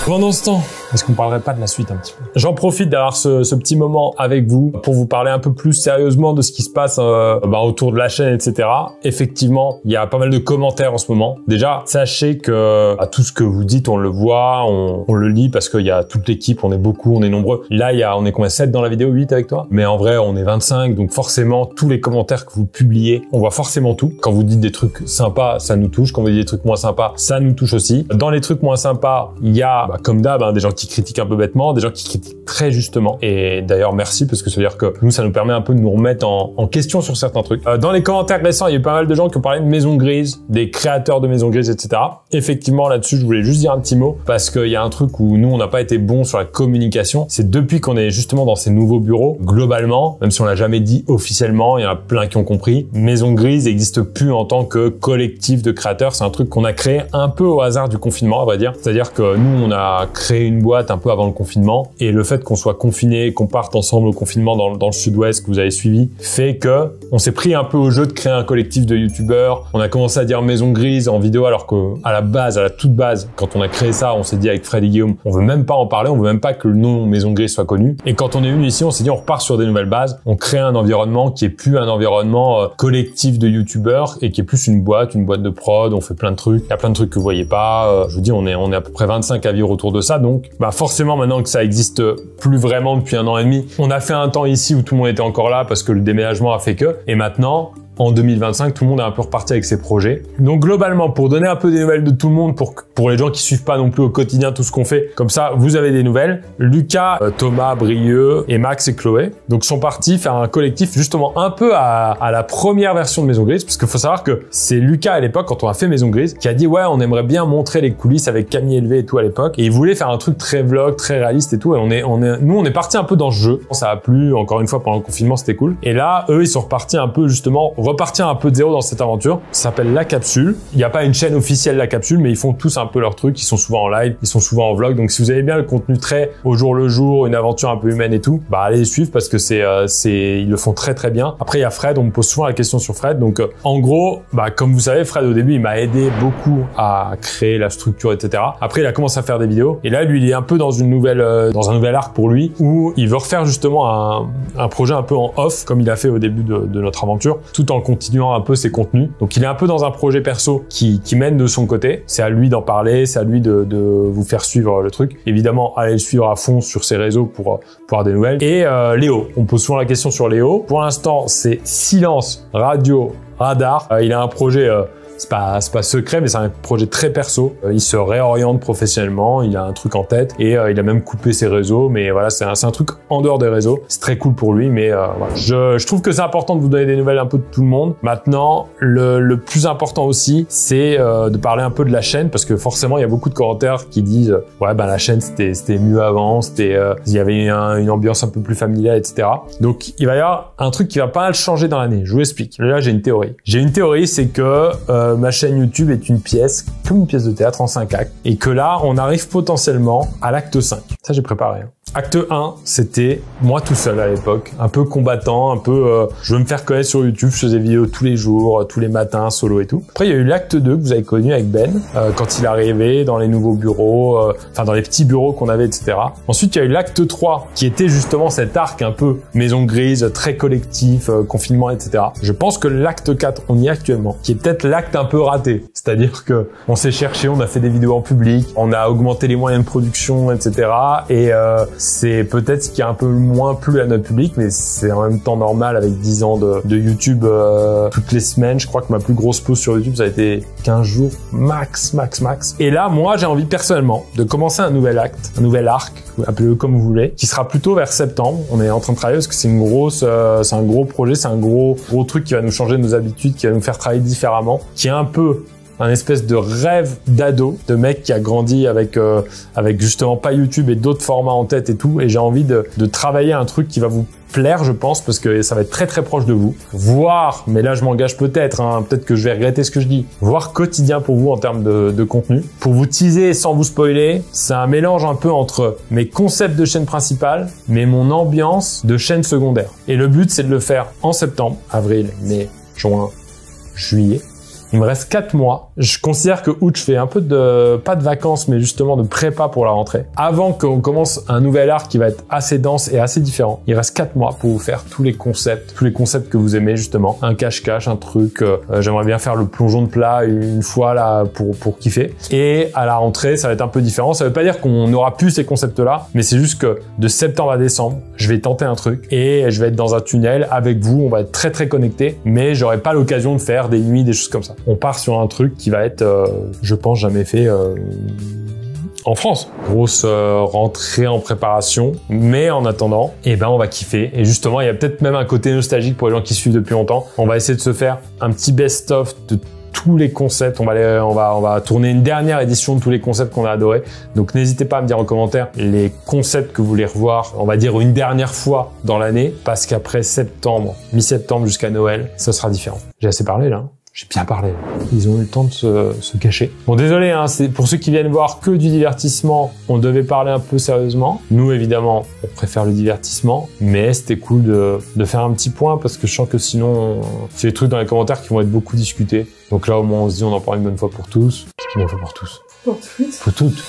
Pendant ce temps, est-ce qu'on parlerait pas de la suite un petit peu? J'en profite d'avoir ce petit moment avec vous pour vous parler un peu plus sérieusement de ce qui se passe autour de la chaîne, etc. Effectivement, il y a pas mal de commentaires en ce moment. Déjà, sachez que tout ce que vous dites, on le voit, on le lit parce qu'il y a toute l'équipe, on est beaucoup, on est nombreux. Là, on est combien? 7 dans la vidéo, 8 avec toi? Mais en vrai, on est 25, donc forcément, tous les commentaires que vous publiez, on voit forcément tout. Quand vous dites des trucs sympas, ça nous touche. Quand vous dites des trucs moins sympas, ça nous touche aussi. Dans les trucs moins sympas, il y a, comme d'hab, des gens qui critiquent un peu bêtement, des gens qui critiquent très justement. Et d'ailleurs, merci, parce que ça veut dire que nous, ça nous permet un peu de nous remettre en question sur certains trucs. Dans les commentaires récents, il y a eu pas mal de gens qui ont parlé de Maison Grise, des créateurs de Maison Grise, etc. Effectivement, là-dessus, je voulais juste dire un petit mot, parce qu'il y a un truc où nous, on n'a pas été bon sur la communication. C'est depuis qu'on est justement dans ces nouveaux bureaux, globalement, même si on l'a jamais dit officiellement, il y en a plein qui ont compris, Maison Grise n'existe plus en tant que collectif de créateurs. C'est un truc qu'on a créé un peu au hasard du confinement, à vrai dire. C'est-à-dire que nous, on a créé une boîte un peu avant le confinement, et le fait qu'on soit confinés, qu'on parte ensemble au confinement dans le sud-ouest que vous avez suivi, fait que on s'est pris un peu au jeu de créer un collectif de youtubeurs. On a commencé à dire Maison Grise en vidéo, alors que à la toute base, quand on a créé ça, on s'est dit avec Fred et Guillaume, on veut même pas en parler, on veut même pas que le nom Maison Grise soit connu. Et quand on est venu ici, on s'est dit on repart sur des nouvelles bases, on crée un environnement qui est plus un environnement collectif de youtubeurs et qui est plus une boîte de prod, on fait plein de trucs. Il y a plein de trucs que vous voyez pas. Je vous dis, on est à peu près 25 à vivre autour de ça, donc forcément maintenant que ça existe plus vraiment depuis 1 an et demi, on a fait un temps ici où tout le monde était encore là parce que le déménagement a fait que, et maintenant, en 2025, tout le monde est un peu reparti avec ses projets. Donc globalement, pour donner un peu des nouvelles de tout le monde, pour les gens qui suivent pas non plus au quotidien tout ce qu'on fait, comme ça, vous avez des nouvelles. Lucas, Thomas, Brieux et Max et Chloé, donc sont partis faire un collectif justement un peu à la première version de Maison Grise, parce qu'il faut savoir que c'est Lucas à l'époque, quand on a fait Maison Grise, qui a dit ouais, on aimerait bien montrer les coulisses avec Camille Élevé et tout à l'époque, et il voulait faire un truc très vlog, très réaliste et tout. Et nous, on est parti un peu dans ce jeu. Ça a plu, encore une fois, pendant le confinement, c'était cool. Et là, eux, ils sont repartis un peu justement repartir un peu de zéro dans cette aventure. Ça s'appelle La Capsule. Il n'y a pas une chaîne officielle La Capsule, mais ils font tous un peu leur truc. Ils sont souvent en live, ils sont souvent en vlog. Donc si vous avez bien le contenu très au jour le jour, une aventure un peu humaine et tout, allez les suivre parce que ils le font très très bien. Après il y a Fred, on me pose souvent la question sur Fred. Donc en gros, comme vous savez, Fred au début il m'a aidé beaucoup à créer la structure, etc. Après il a commencé à faire des vidéos et là lui il est un peu dans un nouvel arc pour lui où il veut refaire justement un projet un peu en off comme il a fait au début de notre aventure, tout en continuant un peu ses contenus. Donc il est un peu dans un projet perso qui mène de son côté. C'est à lui d'en parler, c'est à lui de vous faire suivre le truc. Évidemment, allez le suivre à fond sur ses réseaux pour avoir des nouvelles. Et Léo, on me pose souvent la question sur Léo. Pour l'instant, c'est silence, radio, radar. Il a un projet c'est pas secret, mais c'est un projet très perso. Il se réoriente professionnellement, il a un truc en tête et il a même coupé ses réseaux. Mais voilà, c'est un truc en dehors des réseaux. C'est très cool pour lui, mais voilà. Je trouve que c'est important de vous donner des nouvelles un peu de tout le monde. Maintenant, le plus important aussi, c'est de parler un peu de la chaîne, parce que forcément, il y a beaucoup de commentaires qui disent ouais, la chaîne c'était mieux avant, il y avait une ambiance un peu plus familiale, etc. Donc, il va y avoir un truc qui va pas mal changer dans l'année. Je vous explique. Là, j'ai une théorie. C'est que ma chaîne YouTube est une pièce, comme une pièce de théâtre en 5 actes, et que là, on arrive potentiellement à l'acte 5. Ça, j'ai préparé. Acte 1, c'était moi tout seul à l'époque, un peu combattant, un peu je veux me faire connaître sur YouTube, je faisais des vidéos tous les jours, tous les matins, solo et tout. Après, il y a eu l'acte 2 que vous avez connu avec Ben, quand il est arrivé dans les nouveaux bureaux, dans les petits bureaux qu'on avait, etc. Ensuite, il y a eu l'acte 3, qui était justement cet arc un peu Maison Grise, très collectif, confinement, etc. Je pense que l'acte 4, on y est actuellement, qui est peut-être l'acte un peu raté. C'est-à-dire que on s'est cherché, on a fait des vidéos en public, on a augmenté les moyens de production, etc. Et c'est peut-être ce qui a un peu moins plu à notre public, mais c'est en même temps normal avec 10 ans de YouTube toutes les semaines. Je crois que ma plus grosse pause sur YouTube, ça a été 15 jours max. Et là, moi, j'ai envie personnellement de commencer un nouvel acte, un nouvel arc, appelez-le comme vous voulez, qui sera plutôt vers septembre. On est en train de travailler parce que c'est un gros projet, c'est un gros truc qui va nous changer nos habitudes, qui va nous faire travailler différemment, qui est un peu un espèce de rêve d'ado, de mec qui a grandi avec justement pas YouTube et d'autres formats en tête et tout. Et j'ai envie de travailler un truc qui va vous plaire, je pense, parce que ça va être très très proche de vous. Voire, mais là je m'engage peut-être que je vais regretter ce que je dis, voire quotidien pour vous en termes de contenu. Pour vous teaser sans vous spoiler, c'est un mélange un peu entre mes concepts de chaîne principale, mais mon ambiance de chaîne secondaire. Et le but, c'est de le faire en septembre, avril, mai, juin, juillet. Il me reste 4 mois. Je considère que août, je fais un peu de, pas de vacances, mais justement de prépa pour la rentrée. Avant qu'on commence un nouvel arc qui va être assez dense et assez différent. Il reste 4 mois pour vous faire tous les concepts que vous aimez justement. Un cache-cache, un truc, j'aimerais bien faire le plongeon de plat une fois là pour kiffer. Et à la rentrée, ça va être un peu différent. Ça veut pas dire qu'on n'aura plus ces concepts-là, mais c'est juste que de septembre à décembre, je vais tenter un truc et je vais être dans un tunnel avec vous. On va être très très connectés, mais j'aurai pas l'occasion de faire des nuits, des choses comme ça. On part sur un truc qui va être, je pense, jamais fait en France. Grosse rentrée en préparation, mais en attendant, on va kiffer. Et justement, il y a peut-être même un côté nostalgique pour les gens qui suivent depuis longtemps. On va essayer de se faire un petit best-of de tous les concepts. On va tourner une dernière édition de tous les concepts qu'on a adorés. Donc n'hésitez pas à me dire en commentaire les concepts que vous voulez revoir, on va dire une dernière fois dans l'année, parce qu'après septembre, mi-septembre jusqu'à Noël, ça sera différent. J'ai assez parlé là. J'ai bien parlé. Ils ont eu le temps de se cacher. Bon, désolé, hein, c'est pour ceux qui viennent voir que du divertissement, on devait parler un peu sérieusement. Nous, évidemment, on préfère le divertissement, mais c'était cool de faire un petit point parce que je sens que sinon, c'est des trucs dans les commentaires qui vont être beaucoup discutés. Donc là, au moins, on se dit, on en parle une bonne fois pour tous. Une bonne fois pour tous. Pour toutes. Pour toutes.